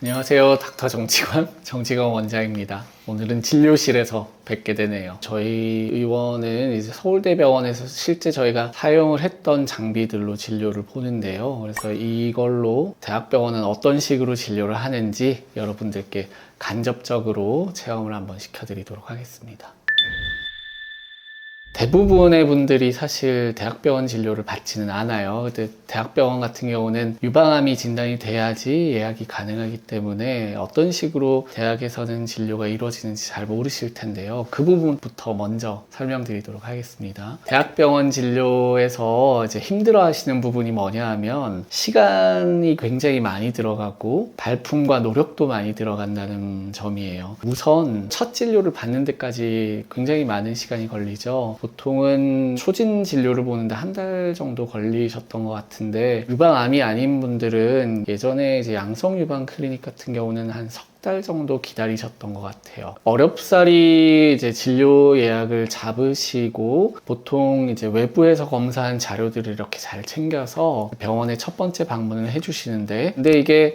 안녕하세요. 닥터 정치관 원장입니다. 오늘은 진료실에서 뵙게 되네요. 저희 의원은 이제 서울대병원에서 실제 저희가 사용을 했던 장비들로 진료를 보는데요. 그래서 이걸로 대학병원은 어떤 식으로 진료를 하는지 여러분들께 간접적으로 체험을 한번 시켜드리도록 하겠습니다. 대부분의 분들이 사실 대학병원 진료를 받지는 않아요. 근데 대학병원 같은 경우는 유방암이 진단이 돼야지 예약이 가능하기 때문에 어떤 식으로 대학에서는 진료가 이루어지는지 잘 모르실 텐데요. 그 부분부터 먼저 설명드리도록 하겠습니다. 대학병원 진료에서 이제 힘들어 하시는 부분이 뭐냐 하면 시간이 굉장히 많이 들어가고 발품과 노력도 많이 들어간다는 점이에요. 우선 첫 진료를 받는 데까지 굉장히 많은 시간이 걸리죠. 보통은 초진 진료를 보는데 한 달 정도 걸리셨던 것 같은데, 유방암이 아닌 분들은 예전에 이제 양성 유방 클리닉 같은 경우는 한 석 달 정도 기다리셨던 것 같아요. 어렵사리 이제 진료 예약을 잡으시고 보통 이제 외부에서 검사한 자료들을 이렇게 잘 챙겨서 병원에 첫 번째 방문을 해주시는데, 근데 이게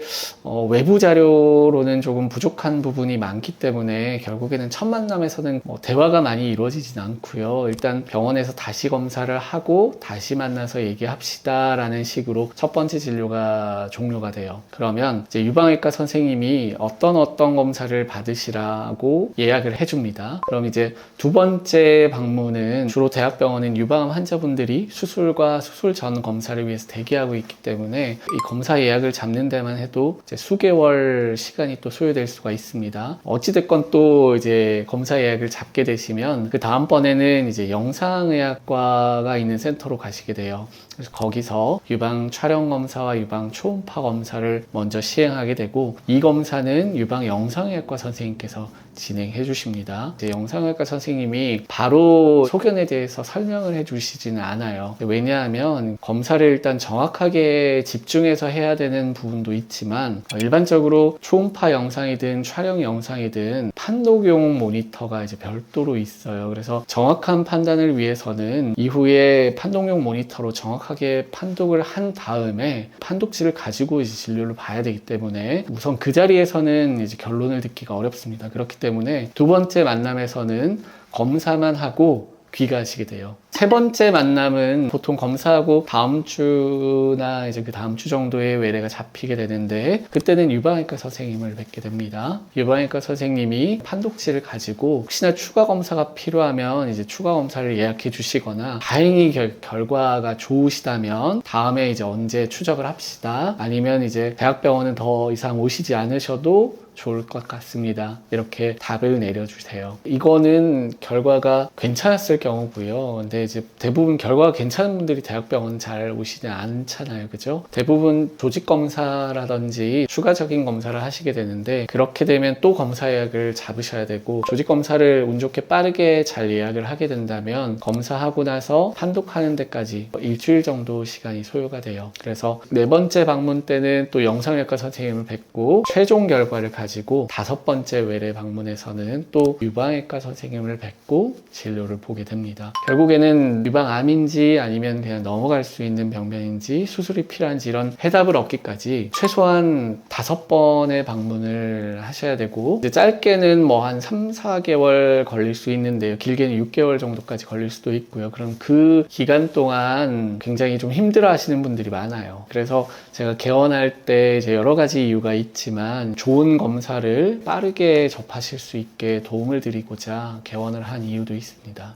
외부 자료로는 조금 부족한 부분이 많기 때문에 결국에는 첫 만남에서는 대화가 많이 이루어지진 않고요. 일단 병원에서 다시 검사를 하고 다시 만나서 얘기합시다 라는 식으로 첫 번째 진료가 종료가 돼요. 그러면 이제 유방외과 선생님이 어떤 검사를 받으시라고 예약을 해줍니다. 그럼 이제 두 번째 방문은 주로 대학병원은 유방암 환자분들이 수술과 수술 전 검사를 위해서 대기하고 있기 때문에 이 검사 예약을 잡는 데만 해도 이제 수개월 시간이 또 소요될 수가 있습니다. 어찌됐건 또 이제 검사 예약을 잡게 되시면 그 다음번에는 이제 영상의학과가 있는 센터로 가시게 돼요. 그래서 거기서 유방 촬영 검사와 유방 초음파 검사를 먼저 시행하게 되고, 이 검사는 유방 영상의학과 선생님께서 진행해 주십니다. 이제 영상의학과 선생님이 바로 소견에 대해서 설명을 해 주시지는 않아요. 왜냐하면 검사를 일단 정확하게 집중해서 해야 되는 부분도 있지만, 일반적으로 초음파 영상이든 촬영 영상이든 판독용 모니터가 이제 별도로 있어요. 그래서 정확한 판단을 위해서는 이후에 판독용 모니터로 정확하게 판독을 한 다음에 판독지를 가지고 이제 진료를 봐야 되기 때문에 우선 그 자리에서는 이제 결론을 듣기가 어렵습니다. 그렇기 때문에 두 번째 만남에서는 검사만 하고 귀가하시게 돼요. 세 번째 만남은 보통 검사하고 다음 주나 이제 그 다음 주 정도에 외래가 잡히게 되는데, 그때는 유방외과 선생님을 뵙게 됩니다. 유방외과 선생님이 판독지를 가지고 혹시나 추가 검사가 필요하면 이제 추가 검사를 예약해 주시거나, 다행히 결과가 좋으시다면 다음에 이제 언제 추적을 합시다, 아니면 이제 대학병원은 더 이상 오시지 않으셔도 좋을 것 같습니다, 이렇게 답을 내려주세요. 이거는 결과가 괜찮았을 경우고요. 근데 이제 대부분 결과가 괜찮은 분들이 대학병원 잘 오시지 않잖아요. 그죠? 대부분 조직검사라든지 추가적인 검사를 하시게 되는데, 그렇게 되면 또 검사 예약을 잡으셔야 되고, 조직검사를 운 좋게 빠르게 잘 예약을 하게 된다면 검사하고 나서 판독하는 데까지 일주일 정도 시간이 소요가 돼요. 그래서 네 번째 방문 때는 또 영상외과 선생님을 뵙고 최종 결과를 가지고 다섯 번째 외래 방문에서는 또 유방외과 선생님을 뵙고 진료를 보게 됩니다. 결국에는 유방암인지 아니면 그냥 넘어갈 수 있는 병변인지 수술이 필요한지 이런 해답을 얻기까지 최소한 5번의 방문을 하셔야 되고, 이제 짧게는 뭐 한 3, 4개월 걸릴 수 있는데요. 길게는 6개월 정도까지 걸릴 수도 있고요. 그럼 그 기간 동안 굉장히 좀 힘들어 하시는 분들이 많아요. 그래서 제가 개원할 때 이제 여러 가지 이유가 있지만 좋은 검사를 빠르게 접하실 수 있게 도움을 드리고자 개원을 한 이유도 있습니다.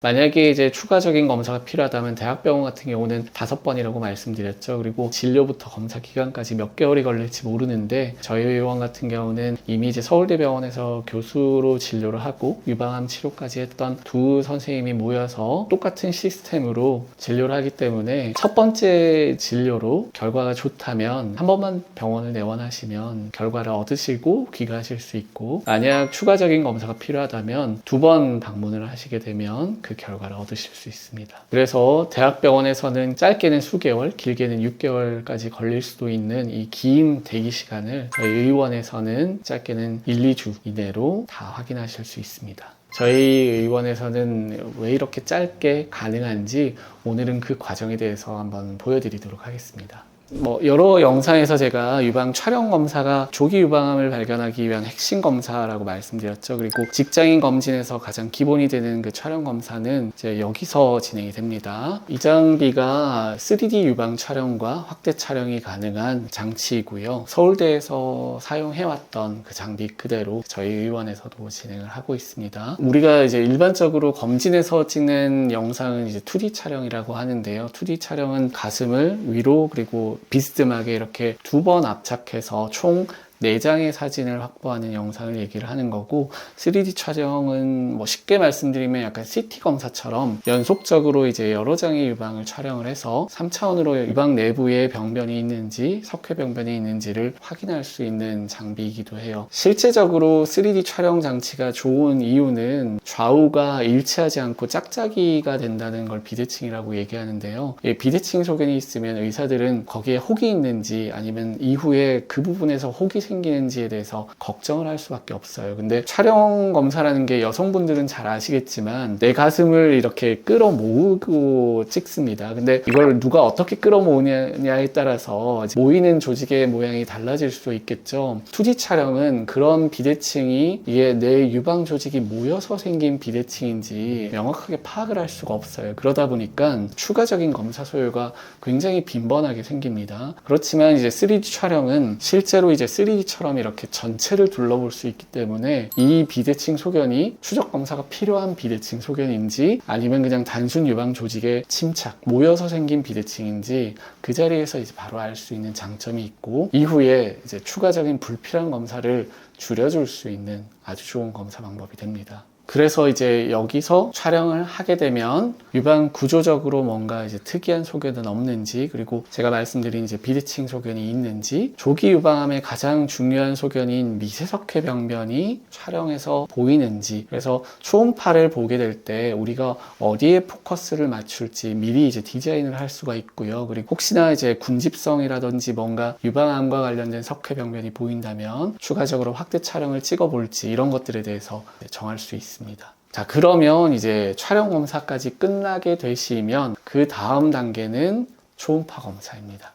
만약에 이제 추가적인 검사가 필요하다면 대학병원 같은 경우는 5번이라고 말씀드렸죠. 그리고 진료부터 검사 기간까지 몇 개월이 걸릴지 모르는데, 저희 의원 같은 경우는 이미 이제 서울대병원에서 교수로 진료를 하고 유방암 치료까지 했던 두 선생님이 모여서 똑같은 시스템으로 진료를 하기 때문에 첫 번째 진료로 결과가 좋다면 한 번만 병원을 내원하시면 결과를 얻으시고 귀가하실 수 있고, 만약 추가적인 검사가 필요하다면 2번 방문을 하시게 되면 그 결과를 얻으실 수 있습니다. 그래서 대학병원에서는 짧게는 수개월, 길게는 6개월까지 걸릴 수도 있는 이 긴 대기 시간을 저희 의원에서는 짧게는 1, 2주 이내로 다 확인하실 수 있습니다. 저희 의원에서는 왜 이렇게 짧게 가능한지 오늘은 그 과정에 대해서 한번 보여드리도록 하겠습니다. 여러 영상에서 제가 유방 촬영 검사가 조기 유방암을 발견하기 위한 핵심 검사라고 말씀드렸죠. 그리고 직장인 검진에서 가장 기본이 되는 그 촬영 검사는 이제 여기서 진행이 됩니다. 이 장비가 3D 유방 촬영과 확대 촬영이 가능한 장치이고요. 서울대에서 사용해왔던 그 장비 그대로 저희 의원에서도 진행을 하고 있습니다. 우리가 이제 일반적으로 검진에서 찍는 영상은 이제 2D 촬영이라고 하는데요. 2D 촬영은 가슴을 위로 그리고 비스듬하게 이렇게 2번 압착해서 총 4장의 사진을 확보하는 영상을 얘기를 하는 거고, 3D 촬영은 쉽게 말씀드리면 약간 CT 검사처럼 연속적으로 이제 여러 장의 유방을 촬영을 해서 3차원으로 유방 내부에 병변이 있는지 석회병변이 있는지를 확인할 수 있는 장비이기도 해요. 실제적으로 3D 촬영 장치가 좋은 이유는 좌우가 일치하지 않고 짝짝이가 된다는 걸 비대칭이라고 얘기하는데요. 비대칭 소견이 있으면 의사들은 거기에 혹이 있는지 아니면 이후에 그 부분에서 혹이 생기는지에 대해서 걱정을 할 수밖에 없어요. 근데 촬영 검사라는 게 여성분들은 잘 아시겠지만 내 가슴을 이렇게 끌어모으고 찍습니다. 근데 이걸 누가 어떻게 끌어모으냐에 따라서 모이는 조직의 모양이 달라질 수 있겠죠. 2D 촬영은 그런 비대칭이 이게 내 유방 조직이 모여서 생긴 비대칭인지 명확하게 파악을 할 수가 없어요. 그러다 보니까 추가적인 검사 소요가 굉장히 빈번하게 생깁니다. 그렇지만 이제 3D 촬영은 실제로 이제 3D처럼 이렇게 전체를 둘러볼 수 있기 때문에 이 비대칭 소견이 추적 검사가 필요한 비대칭 소견인지 아니면 그냥 단순 유방 조직의 침착, 모여서 생긴 비대칭인지 그 자리에서 이제 바로 알 수 있는 장점이 있고, 이후에 이제 추가적인 불필요한 검사를 줄여줄 수 있는 아주 좋은 검사 방법이 됩니다. 그래서 이제 여기서 촬영을 하게 되면 유방 구조적으로 뭔가 이제 특이한 소견은 없는지, 그리고 제가 말씀드린 이제 비대칭 소견이 있는지, 조기 유방암의 가장 중요한 소견인 미세석회 병변이 촬영에서 보이는지, 그래서 초음파를 보게 될 때 우리가 어디에 포커스를 맞출지 미리 이제 디자인을 할 수가 있고요. 그리고 혹시나 이제 군집성이라든지 뭔가 유방암과 관련된 석회 병변이 보인다면 추가적으로 확대 촬영을 찍어 볼지, 이런 것들에 대해서 정할 수 있습니다. 자, 그러면 이제 촬영 검사까지 끝나게 되시면 그 다음 단계는 초음파 검사입니다.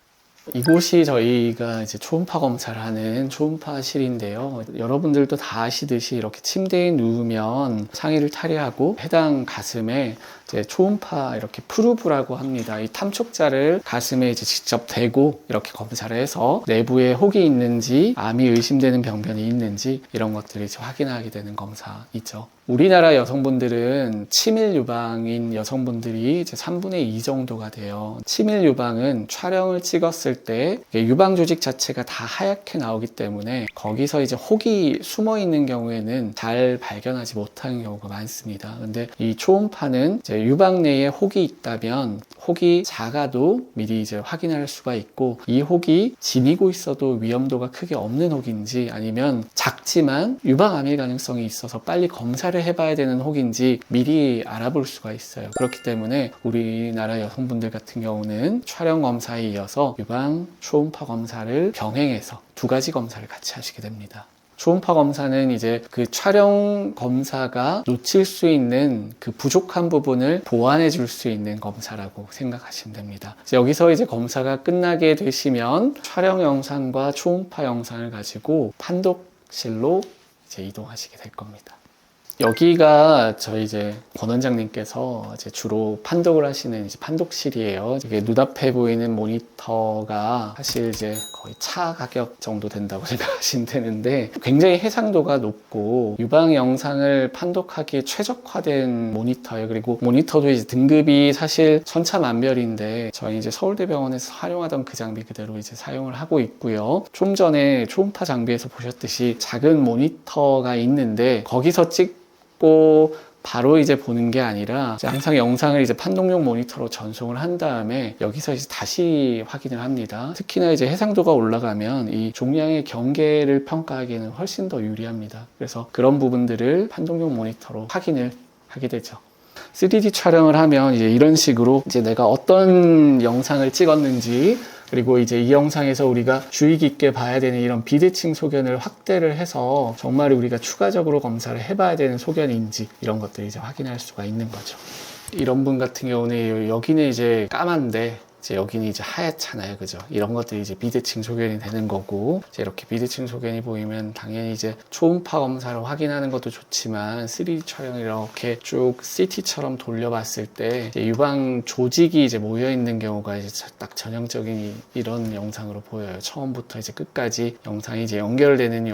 이곳이 저희가 이제 초음파 검사를 하는 초음파실인데요. 여러분들도 다 아시듯이 이렇게 침대에 누우면 상의를 탈의하고 해당 가슴에 이제 초음파 이렇게 프루브라고 합니다. 이 탐촉자를 가슴에 이제 직접 대고 이렇게 검사를 해서 내부에 혹이 있는지, 암이 의심되는 병변이 있는지 이런 것들을 이제 확인하게 되는 검사이죠. 우리나라 여성분들은 치밀 유방인 여성분들이 이제 3분의 2 정도가 돼요. 치밀 유방은 촬영을 찍었을 때 유방 조직 자체가 다 하얗게 나오기 때문에 거기서 이제 혹이 숨어 있는 경우에는 잘 발견하지 못하는 경우가 많습니다. 근데 이 초음파는 이제 유방 내에 혹이 있다면 혹이 작아도 미리 이제 확인할 수가 있고, 이 혹이 지니고 있어도 위험도가 크게 없는 혹인지 아니면 작지만 유방암일 가능성이 있어서 빨리 검사를 해봐야 되는 혹인지 미리 알아볼 수가 있어요. 그렇기 때문에 우리나라 여성분들 같은 경우는 촬영 검사에 이어서 유방 초음파 검사를 병행해서 2가지 검사를 같이 하시게 됩니다. 초음파 검사는 이제 그 촬영 검사가 놓칠 수 있는 그 부족한 부분을 보완해 줄 수 있는 검사라고 생각하시면 됩니다. 여기서 이제 검사가 끝나게 되시면 촬영 영상과 초음파 영상을 가지고 판독실로 이제 이동하시게 될 겁니다. 여기가 저희 이제 권 원장님께서 이제 주로 판독을 하시는 이제 판독실이에요. 이게 눈앞에 보이는 모니터가 사실 이제 거의 차 가격 정도 된다고 생각하시면 되는데, 굉장히 해상도가 높고 유방 영상을 판독하기에 최적화된 모니터예요. 그리고 모니터도 이제 등급이 사실 천차만별인데 저희 이제 서울대병원에서 활용하던 그 장비 그대로 이제 사용을 하고 있고요. 좀 전에 초음파 장비에서 보셨듯이 작은 모니터가 있는데 거기서 찍고 바로 이제 보는 게 아니라 항상 영상을 이제 판독용 모니터로 전송을 한 다음에 여기서 이제 다시 확인을 합니다. 특히나 이제 해상도가 올라가면 이 종량의 경계를 평가하기에는 훨씬 더 유리합니다. 그래서 그런 부분들을 판독용 모니터로 확인을 하게 되죠. 3D 촬영을 하면 이제 이런 식으로 이제 내가 어떤 영상을 찍었는지, 그리고 이제 이 영상에서 우리가 주의 깊게 봐야 되는 이런 비대칭 소견을 확대를 해서 정말 우리가 추가적으로 검사를 해봐야 되는 소견인지 이런 것들을 이제 확인할 수가 있는 거죠. 이런 분 같은 경우는 여기는 이제 까만데 이제 여기는 이제 하얗잖아요. 그죠? 이런 것들이 이제 비대칭 소견이 되는 거고, 이제 이렇게 비대칭 소견이 보이면 당연히 이제 초음파 검사로 확인하는 것도 좋지만 3D 촬영 이렇게 쭉 CT처럼 돌려봤을 때 이제 유방 조직이 이제 모여 있는 경우가 이제 딱 전형적인 이런 영상으로 보여요. 처음부터 이제 끝까지 영상이 이제 연결되는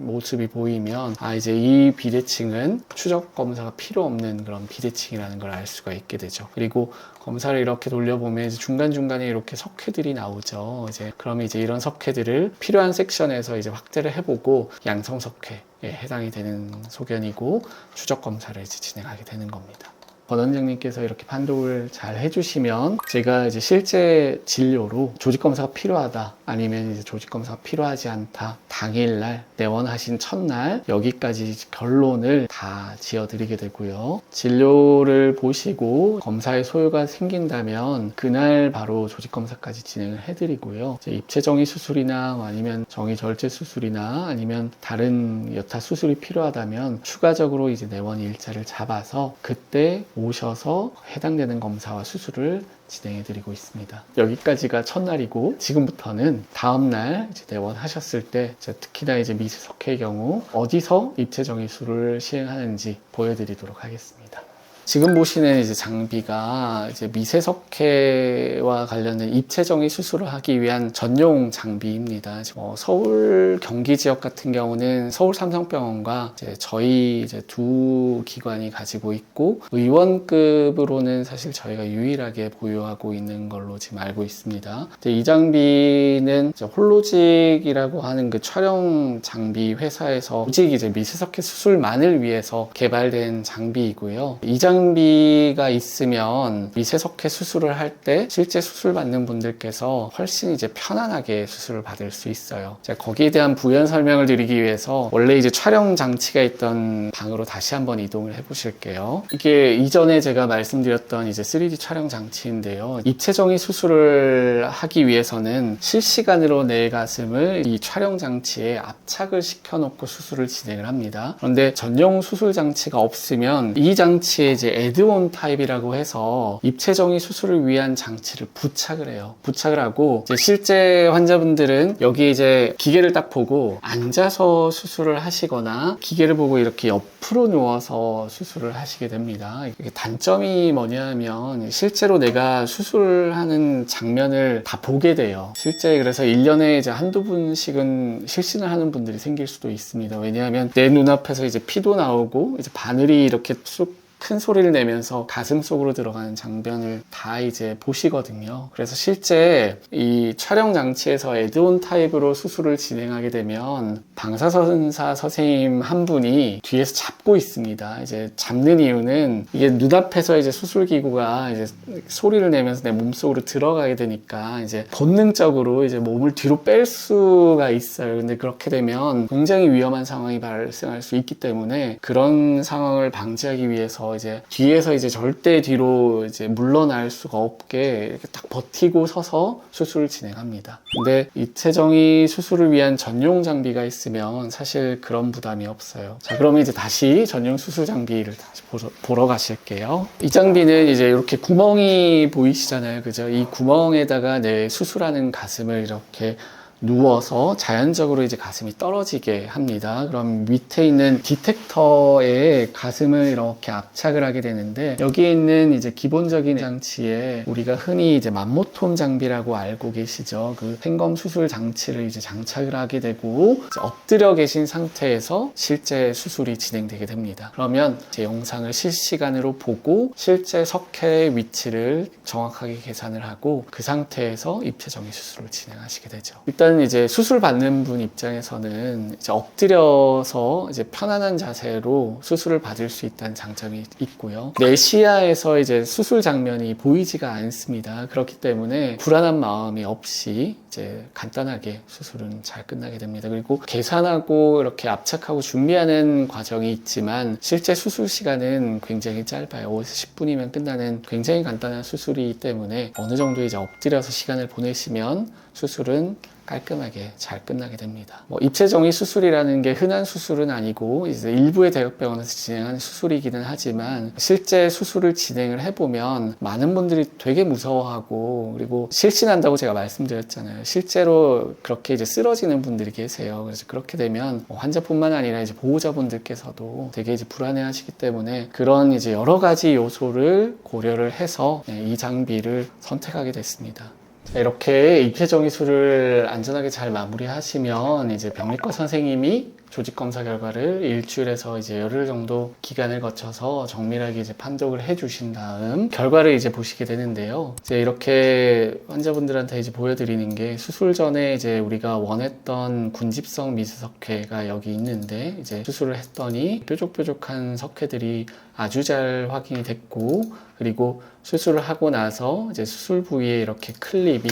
모습이 보이면 아, 이제 이 비대칭은 추적 검사가 필요 없는 그런 비대칭이라는 걸 알 수가 있게 되죠. 그리고 검사를 이렇게 돌려보면 이제 중간중간에 이렇게 석회들이 나오죠. 이제 그러면 이제 이런 석회들을 필요한 섹션에서 이제 확대를 해보고 양성 석회에 해당이 되는 소견이고 추적 검사를 이제 진행하게 되는 겁니다. 권 원장님께서 이렇게 판독을 잘 해주시면 제가 이제 실제 진료로 조직검사가 필요하다 아니면 이제 조직검사가 필요하지 않다 당일날 내원하신 첫날 여기까지 결론을 다 지어드리게 되고요. 진료를 보시고 검사에 소요가 생긴다면 그날 바로 조직검사까지 진행을 해드리고요. 이제 입체정의 수술이나 아니면 정의절제 수술이나 아니면 다른 여타 수술이 필요하다면 추가적으로 이제 내원 일자를 잡아서 그때 오셔서 해당되는 검사와 수술을 진행해드리고 있습니다. 여기까지가 첫날이고 지금부터는 다음날 이제 내원하셨을 때 특히나 이제 미세석회의 경우 어디서 입체정의술을 시행하는지 보여드리도록 하겠습니다. 지금 보시는 이제 장비가 이제 미세석회와 관련된 입체정의 수술을 하기 위한 전용 장비입니다. 서울 경기 지역 같은 경우는 서울 삼성병원과 이제 저희 이제 두 기관이 가지고 있고 의원급으로는 사실 저희가 유일하게 보유하고 있는 걸로 지금 알고 있습니다. 이 장비는 홀로직이라고 하는 그 촬영 장비 회사에서 오직 이제 미세석회 수술만을 위해서 개발된 장비이고요. 이 장비가 있으면 미세석회 수술을 할 때 실제 수술 받는 분들께서 훨씬 이제 편안하게 수술을 받을 수 있어요. 제가 거기에 대한 부연 설명을 드리기 위해서 원래 이제 촬영 장치가 있던 방으로 다시 한번 이동을 해 보실게요. 이게 이전에 제가 말씀드렸던 이제 3D 촬영 장치인데요. 입체정의 수술을 하기 위해서는 실시간으로 내 가슴을 이 촬영 장치에 압착을 시켜놓고 수술을 진행을 합니다. 그런데 전용 수술 장치가 없으면 이 장치에 이제 애드온 타입이라고 해서 입체정의 수술을 위한 장치를 부착을 해요. 부착을 하고 이제 실제 환자분들은 여기 이제 기계를 딱 보고 앉아서 수술을 하시거나 기계를 보고 이렇게 옆으로 누워서 수술을 하시게 됩니다. 이게 단점이 뭐냐면 실제로 내가 수술하는 장면을 다 보게 돼요. 실제 그래서 1년에 이제 한두 분씩은 실신을 하는 분들이 생길 수도 있습니다. 왜냐하면 내 눈앞에서 이제 피도 나오고 이제 바늘이 이렇게 쑥 큰 소리를 내면서 가슴 속으로 들어가는 장면을 다 이제 보시거든요. 그래서 실제 이 촬영 장치에서 애드온 타입으로 수술을 진행하게 되면 방사선사 선생님 한 분이 뒤에서 잡고 있습니다. 이제 잡는 이유는 이게 눈앞에서 이제 수술기구가 이제 소리를 내면서 내 몸속으로 들어가게 되니까 이제 본능적으로 이제 몸을 뒤로 뺄 수가 있어요. 근데 그렇게 되면 굉장히 위험한 상황이 발생할 수 있기 때문에 그런 상황을 방지하기 위해서 이제 뒤에서 이제 절대 뒤로 이제 물러날 수가 없게 이렇게 딱 버티고 서서 수술을 진행합니다. 근데 입체정의 수술을 위한 전용 장비가 있으면 사실 그런 부담이 없어요. 자, 그러면 이제 다시 전용 수술 장비를 다시 보러 가실게요. 이 장비는 이제 이렇게 구멍이 보이시잖아요. 그죠? 이 구멍에다가 내 수술하는 가슴을 이렇게 누워서 자연적으로 이제 가슴이 떨어지게 합니다. 그럼 밑에 있는 디텍터에 가슴을 이렇게 압착을 하게 되는데 여기에 있는 이제 기본적인 장치에 우리가 흔히 이제 맘모톰 장비라고 알고 계시죠. 그 팽검 수술 장치를 이제 장착을 하게 되고 이제 엎드려 계신 상태에서 실제 수술이 진행되게 됩니다. 그러면 제 영상을 실시간으로 보고 실제 석회의 위치를 정확하게 계산을 하고 그 상태에서 입체정의 수술을 진행하시게 되죠. 일단 이제 수술 받는 분 입장에서는 이제 엎드려서 이제 편안한 자세로 수술을 받을 수 있다는 장점이 있고요. 내 시야에서 이제 수술 장면이 보이지가 않습니다. 그렇기 때문에 불안한 마음이 없이 이제 간단하게 수술은 잘 끝나게 됩니다. 그리고 계산하고 이렇게 압착하고 준비하는 과정이 있지만 실제 수술 시간은 굉장히 짧아요. 5에서 10분이면 끝나는 굉장히 간단한 수술이기 때문에 어느 정도 이제 엎드려서 시간을 보내시면 수술은 깔끔하게 잘 끝나게 됩니다. 입체정의 수술이라는 게 흔한 수술은 아니고 이제 일부의 대학병원에서 진행하는 수술이기는 하지만 실제 수술을 진행을 해보면 많은 분들이 되게 무서워하고 그리고 실신한다고 제가 말씀드렸잖아요. 실제로 그렇게 이제 쓰러지는 분들이 계세요. 그래서 그렇게 되면 환자뿐만 아니라 이제 보호자분들께서도 되게 이제 불안해하시기 때문에 그런 이제 여러 가지 요소를 고려를 해서 이 장비를 선택하게 됐습니다. 자, 이렇게 입체정의술을 안전하게 잘 마무리하시면 이제 병리과 선생님이 조직검사 결과를 일주일에서 이제 열흘 정도 기간을 거쳐서 정밀하게 이제 판독을 해주신 다음 결과를 이제 보시게 되는데요. 이제 이렇게 환자분들한테 이제 보여드리는 게 수술 전에 이제 우리가 원했던 군집성 미세석회가 여기 있는데 이제 수술을 했더니 뾰족뾰족한 석회들이 아주 잘 확인이 됐고 그리고 수술을 하고 나서 이제 수술 부위에 이렇게 클립이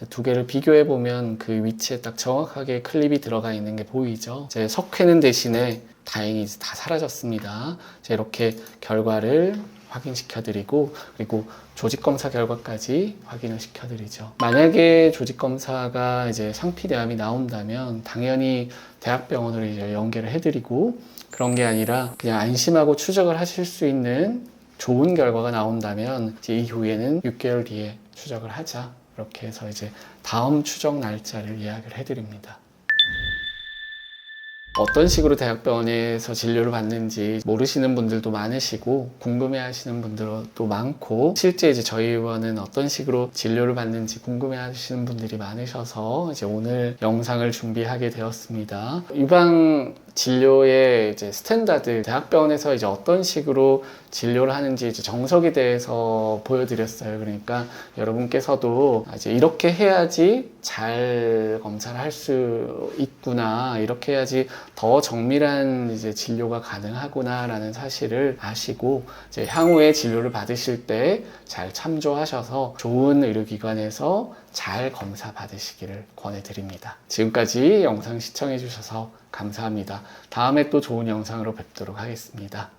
두 개를 비교해 보면 그 위치에 딱 정확하게 클립이 들어가 있는 게 보이죠. 이제 석회는 대신에 다행히 다 사라졌습니다. 이렇게 결과를 확인시켜 드리고 그리고 조직검사 결과까지 확인을 시켜 드리죠. 만약에 조직검사가 이제 상피대암이 나온다면 당연히 대학병원으로 이제 연계를 해 드리고 그런 게 아니라 그냥 안심하고 추적을 하실 수 있는 좋은 결과가 나온다면 이제 이후에는 6개월 뒤에 추적을 하자. 이렇게 해서 이제 다음 추적 날짜를 예약을 해드립니다. 어떤 식으로 대학병원에서 진료를 받는지 모르시는 분들도 많으시고 궁금해 하시는 분들도 많고 실제 이제 저희 의원은 어떤 식으로 진료를 받는지 궁금해 하시는 분들이 많으셔서 이제 오늘 영상을 준비하게 되었습니다. 유방 진료의 이제 스탠다드 대학병원에서 이제 어떤 식으로 진료를 하는지 이제 정석에 대해서 보여드렸어요. 그러니까 여러분께서도 이제 이렇게 해야지 잘 검사를 할 수 있구나, 이렇게 해야지 더 정밀한 이제 진료가 가능하구나라는 사실을 아시고 이제 향후에 진료를 받으실 때 잘 참조하셔서 좋은 의료기관에서 잘 검사 받으시기를 권해드립니다. 지금까지 영상 시청해 주셔서 감사합니다. 다음에 또 좋은 영상으로 뵙도록 하겠습니다.